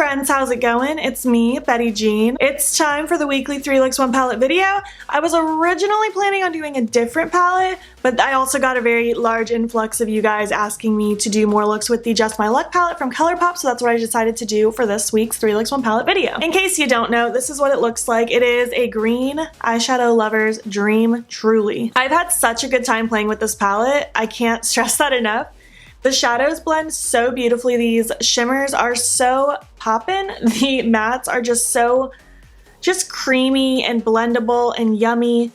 friends, how's it going? It's me, Betty Jean. It's time for the weekly 3 looks 1 palette video. I was originally planning on doing a different palette, but I also got a very large influx of you guys asking me to do more looks with the Just My Luck palette from Colourpop, so that's what I decided to do for this week's 3 looks 1 palette video. In case you don't know, this is what it looks like. It is a green eyeshadow lover's dream, truly. I've had such a good time playing with this palette. I can't stress that enough. The shadows blend so beautifully. These shimmers are so poppin'. The mattes are just creamy and blendable and yummy.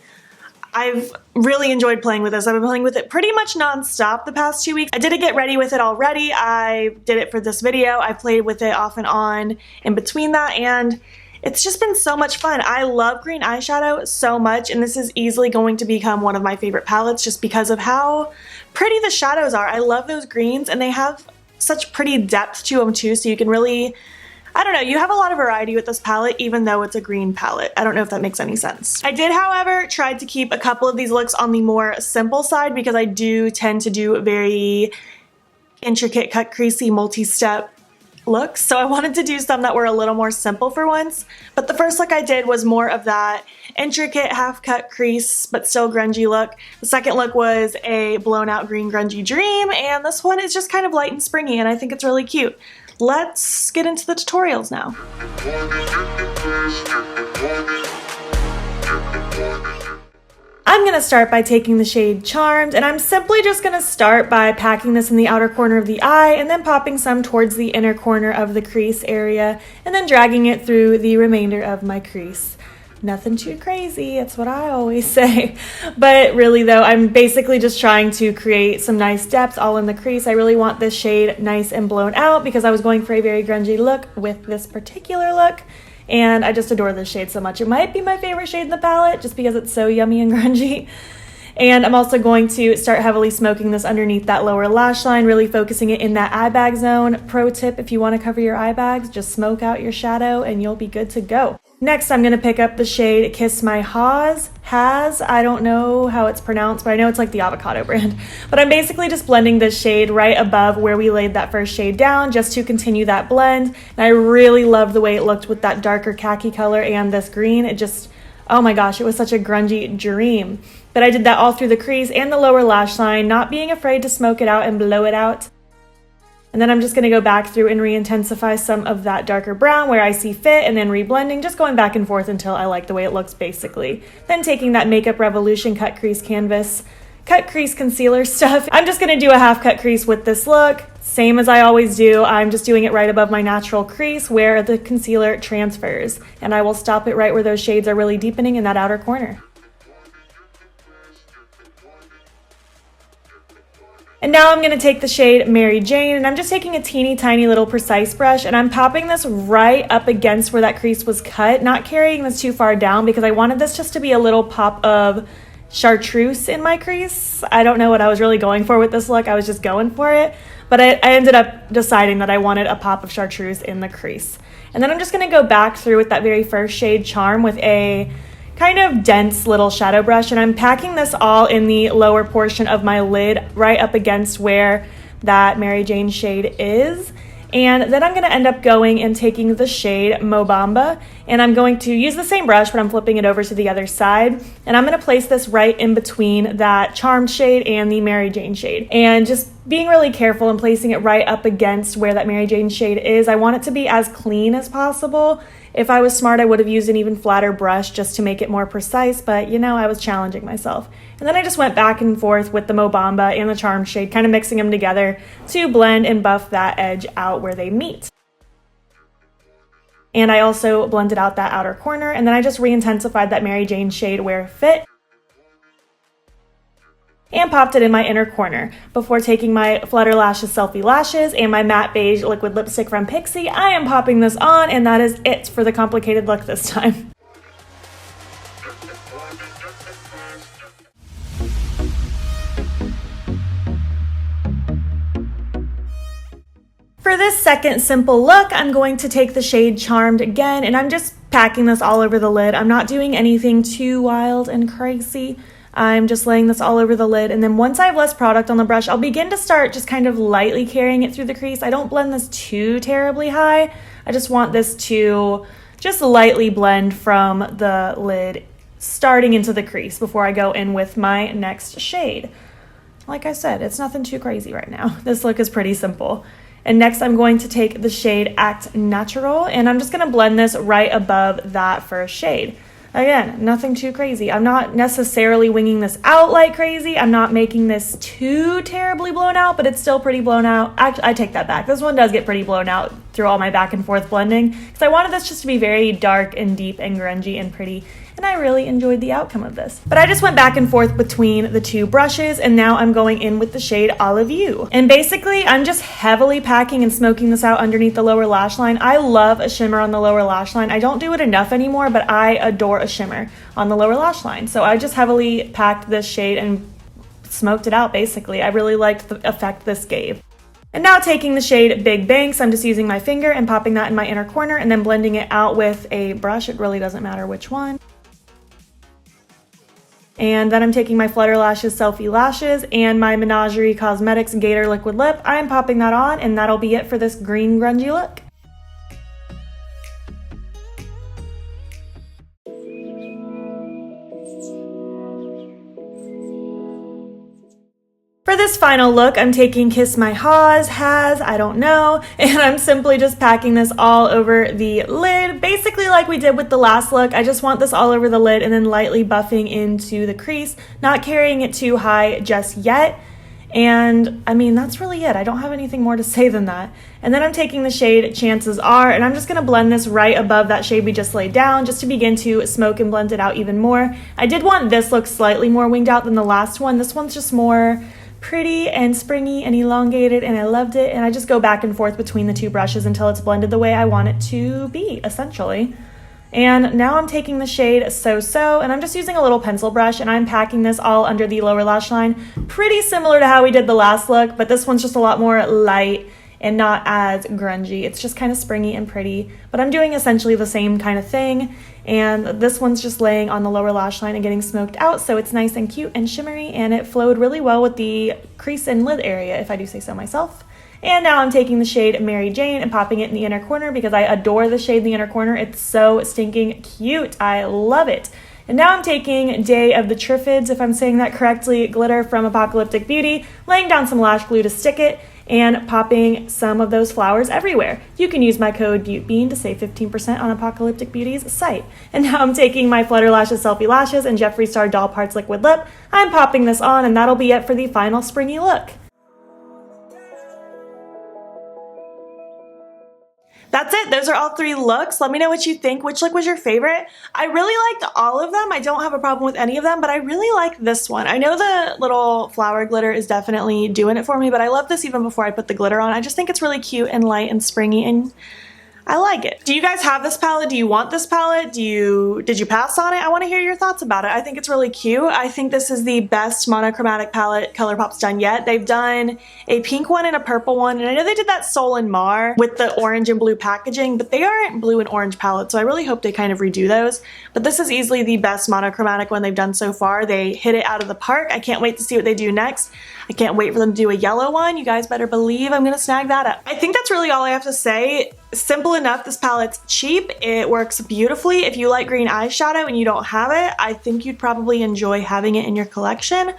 I've really enjoyed playing with this. I've been playing with it pretty much non-stop the past 2 weeks. I didn't get ready with it already. I did it for this video. I played with it off and on in between that, and it's just been so much fun. I love green eyeshadow so much, and this is easily going to become one of my favorite palettes just because of how pretty the shadows are. I love those greens, and they have such pretty depth to them too, so you can really, I don't know, you have a lot of variety with this palette even though it's a green palette. I don't know if that makes any sense. I did, however, try to keep a couple of these looks on the more simple side because I do tend to do very intricate, cut creasy, multi-step looks, so I wanted to do some that were a little more simple for once. But the first look I did was more of that intricate half cut crease but still grungy look. The second look was a blown out green grungy dream, and this one is just kind of light and springy, and I think it's really cute. Let's get into the tutorials now. I'm going to start by taking the shade Charmed, and I'm simply just going to start by packing this in the outer corner of the eye and then popping some towards the inner corner of the crease area and then dragging it through the remainder of my crease. Nothing too crazy, it's what I always say. But really though, I'm basically just trying to create some nice depth all in the crease. I really want this shade nice and blown out because I was going for a very grungy look with this particular look. And I just adore this shade so much. It might be my favorite shade in the palette just because it's so yummy and grungy. And I'm also going to start heavily smoking this underneath that lower lash line, really focusing it in that eye bag zone. Pro tip, if you want to cover your eye bags, just smoke out your shadow and you'll be good to go. Next, I'm going to pick up the shade Kiss My Haws. I don't know how it's pronounced, but I know it's like the avocado brand. But I'm basically just blending this shade right above where we laid that first shade down just to continue that blend. And I really love the way it looked with that darker khaki color and this green. It just, oh my gosh, it was such a grungy dream. But I did that all through the crease and the lower lash line, not being afraid to smoke it out and blow it out. And then I'm just going to go back through and re-intensify some of that darker brown where I see fit and then reblending, just going back and forth until I like the way it looks basically. Then taking that Makeup Revolution cut crease canvas, cut crease concealer stuff. I'm just going to do a half cut crease with this look. Same as I always do, I'm just doing it right above my natural crease where the concealer transfers. And I will stop it right where those shades are really deepening in that outer corner. And now I'm going to take the shade Mary Jane, and I'm just taking a teeny tiny little precise brush, and I'm popping this right up against where that crease was cut, not carrying this too far down because I wanted this just to be a little pop of chartreuse in my crease. I don't know what I was really going for with this look, I was just going for it, but I ended up deciding that I wanted a pop of chartreuse in the crease. And then I'm just going to go back through with that very first shade Charm with a kind of dense little shadow brush, and I'm packing this all in the lower portion of my lid right up against where that Mary Jane shade is. And then I'm going to end up going and taking the shade Mobamba, and I'm going to use the same brush, but I'm flipping it over to the other side, and I'm going to place this right in between that Charmed shade and the Mary Jane shade, and just being really careful and placing it right up against where that Mary Jane shade is. I want it to be as clean as possible. If I was smart, I would have used an even flatter brush just to make it more precise, but you know, I was challenging myself. And then I just went back and forth with the Mobamba and the Charm shade, kind of mixing them together to blend and buff that edge out where they meet. And I also blended out that outer corner, and then I just re-intensified that Mary Jane shade where it fit and popped it in my inner corner. Before taking my Flutter Lashes Selfie Lashes and my matte beige liquid lipstick from Pixi, I am popping this on, and that is it for the complicated look this time. For this second simple look, I'm going to take the shade Charmed again, and I'm just packing this all over the lid. I'm not doing anything too wild and crazy. I'm just laying this all over the lid, and then once I have less product on the brush, I'll begin to start just kind of lightly carrying it through the crease. I don't blend this too terribly high. I just want this to just lightly blend from the lid starting into the crease before I go in with my next shade. Like I said, it's nothing too crazy right now. This look is pretty simple. And next I'm going to take the shade Act Natural, and I'm just gonna blend this right above that first shade. Again, nothing too crazy. I'm not necessarily winging this out like crazy. I'm not making this too terribly blown out, but it's still pretty blown out. Actually, I take that back. This one does get pretty blown out through all my back and forth blending, because I wanted this just to be very dark and deep and grungy and pretty, and I really enjoyed the outcome of this. But I just went back and forth between the two brushes, and now I'm going in with the shade Olive You. And basically, I'm just heavily packing and smoking this out underneath the lower lash line. I love a shimmer on the lower lash line. I don't do it enough anymore, but I adore a shimmer on the lower lash line. So I just heavily packed this shade and smoked it out, basically. I really liked the effect this gave. And now taking the shade Big Banks, I'm just using my finger and popping that in my inner corner and then blending it out with a brush. It really doesn't matter which one. And then I'm taking my Flutter Lashes Selfie Lashes and my Menagerie Cosmetics Gator Liquid Lip. I'm popping that on, and that'll be it for this green grungy look. For this final look, I'm taking Kiss My Haws, I don't know, and I'm simply just packing this all over the lid, basically like we did with the last look. I just want this all over the lid and then lightly buffing into the crease, not carrying it too high just yet. And I mean, that's really it. I don't have anything more to say than that. And then I'm taking the shade Chances Are, and I'm just gonna blend this right above that shade we just laid down just to begin to smoke and blend it out even more. I did want this look slightly more winged out than the last one. This one's just more pretty and springy and elongated, and I loved it. And I just go back and forth between the two brushes until it's blended the way I want it to be, essentially. And now I'm taking the shade So So, and I'm just using a little pencil brush, and I'm packing this all under the lower lash line. Pretty similar to how we did the last look, but this one's just a lot more light and not as grungy. It's just kind of springy and pretty, but I'm doing essentially the same kind of thing. And this one's just laying on the lower lash line and getting smoked out, so it's nice and cute and shimmery, and it flowed really well with the crease and lid area, if I do say so myself. And now I'm taking the shade Mary Jane and popping it in the inner corner because I adore the shade in the inner corner. It's so stinking cute. I love it. And now I'm taking Day of the Triffids, if I'm saying that correctly, glitter from Apocalyptic Beauty, laying down some lash glue to stick it, and popping some of those flowers everywhere. You can use my code beautbean to save 15% on Apocalyptic Beauty's site. And now I'm taking my Flutter Lashes Selfie Lashes and Jeffree Star Doll Parts Liquid Lip. I'm popping this on, and that'll be it for the final springy look. That's it. Those are all three looks. Let me know what you think. Which look was your favorite? I really liked all of them. I don't have a problem with any of them, but I really like this one. I know the little flower glitter is definitely doing it for me, but I love this even before I put the glitter on. I just think it's really cute and light and springy, and I like it. Do you guys have this palette? Do you want this palette? Did you pass on it? I want to hear your thoughts about it. I think it's really cute. I think this is the best monochromatic palette Colourpop's done yet. They've done a pink one and a purple one, and I know they did that Soleil Mar with the orange and blue packaging, but they aren't blue and orange palettes, so I really hope they kind of redo those. But this is easily the best monochromatic one they've done so far. They hit it out of the park. I can't wait to see what they do next. I can't wait for them to do a yellow one. You guys better believe I'm gonna snag that up. I think that's really all I have to say. Simple enough. This palette's cheap. It works beautifully. If you like green eyeshadow and you don't have it, I think you'd probably enjoy having it in your collection.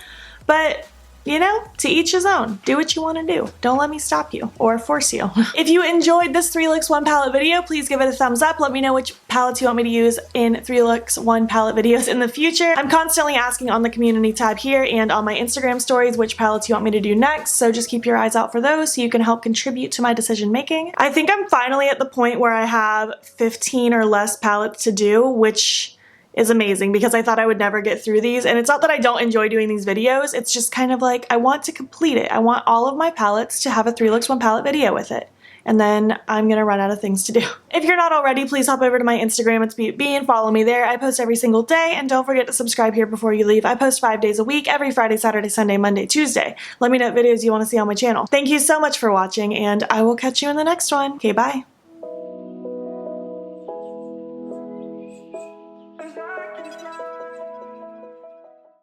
But you know, to each his own. Do what you want to do. Don't let me stop you or force you. If you enjoyed this 3 looks 1 palette video, please give it a thumbs up. Let me know which palettes you want me to use in 3 looks 1 palette videos in the future. I'm constantly asking on the community tab here and on my Instagram stories which palettes you want me to do next, so just keep your eyes out for those so you can help contribute to my decision making. I think I'm finally at the point where I have 15 or less palettes to do, which is amazing because I thought I would never get through these. And it's not that I don't enjoy doing these videos, it's just kind of like I want to complete it. I want all of my palettes to have a 3 looks 1 palette video with it. And then I'm gonna run out of things to do. If you're not already, please hop over to my Instagram, it's beautbean, follow me there. I post every single day, and don't forget to subscribe here before you leave. I post 5 days a week, every Friday, Saturday, Sunday, Monday, Tuesday. Let me know what videos you wanna see on my channel. Thank you so much for watching, and I will catch you in the next one. Okay, bye.